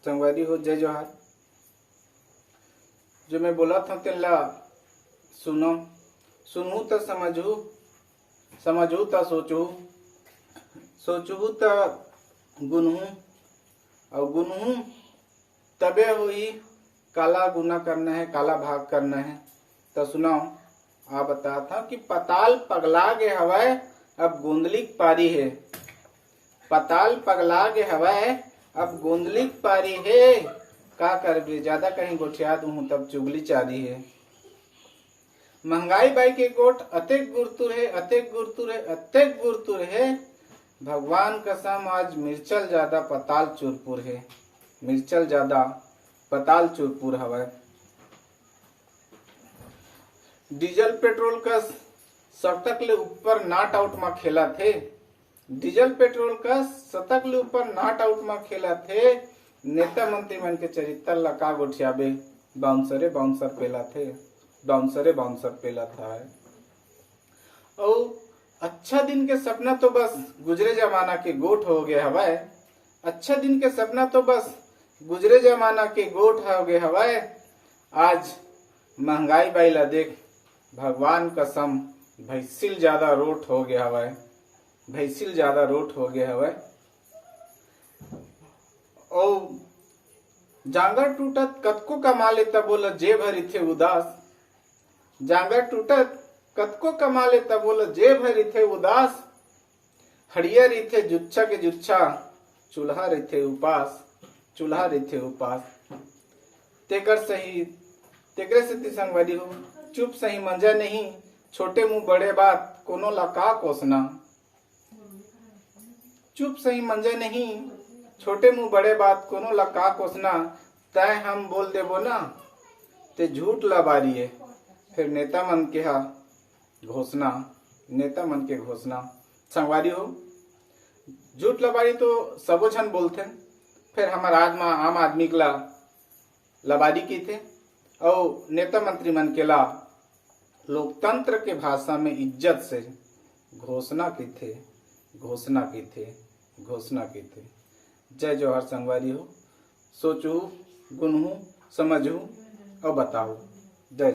संगवारी हो जय जोहार। जो मैं बोला था तेला सुनो, सुनू तो समझू, समझू तो सोचू, सोचू तो गुनहू, और गुनहू तबे हुई काला गुना करना है, काला भाग करना है। तो सुनाओ, आ बता था कि पताल पगला गे हवाए अब गोंदलिक पारी है। पताल पगला गे हवाए अब गोंदलिक पारी है। का कर भी ज्यादा कहीं गोठिया दूं तब चुगली चारी है। महंगाई बाई के गोठ अतेक गुरतुर है, अतेक गुरतुर है, अतेक गुरतुर है। भगवान कसम आज मिर्चल ज्यादा पताल चुरपुर है। मिर्चल ज्यादा पताल चुरपुर हवा। डीजल पेट्रोल का शतक ले ऊपर नॉट आउट में खेला थे। डीजल पेट्रोल का शतक ले ऊपर नॉट आउट में खेला थे। नेता मंत्री मन के चरित्र लका गोठियाबे बाउंसरे बाउंसर पेला थे, बाउंसरे बाउंसर पेला था। और अच्छा दिन के सपना तो बस गुजरे जमाना के गोठ हो गए हवाए। अच्छा दिन के सपना तो बस गुजरे जमाना के गोठ हो गए हवाए। आज महंगाई बाईला देख भगवान कसम भैसिल ज्यादा रोट हो गया हवाए। भैसिल ज्यादा रोट हो गया हवाए। और जांगर टूटत कतको कमा लेता बोला जे भरी थे उदास। जांगर टूटत कतको कमा लेता बोला जे भरी थे उदास। हड़िया रिथे जुच्छा के जुच्छा, चूल्हा रिथे उपास, चूल्हा रिथे उपास। तेकर सही तेकरे से संगवारी हो, चुप सही मंजा नहीं, छोटे मुंह बड़े बात कोनो ला का कोसना। चुप सही मंजा नहीं, छोटे मुंह बड़े बात कोनो ला का कोसना। तय हम बोल देबो ना ते झूठ ला बारिए। फिर नेता मन के हा घोषणा, नेता मन के घोषणा। संगवारी हो, झूठ लबारी तो सबो झन बोलते। फिर हमार आम आदमी के ला लबारी की थे। और नेता मंत्री मन के ला लोकतंत्र के भाषा में इज्जत से घोषणा की थे, घोषणा की थे, घोषणा की थे। जय जोहार संगवारी हो। सोचू, गुनहू, समझू और बताओ। जय।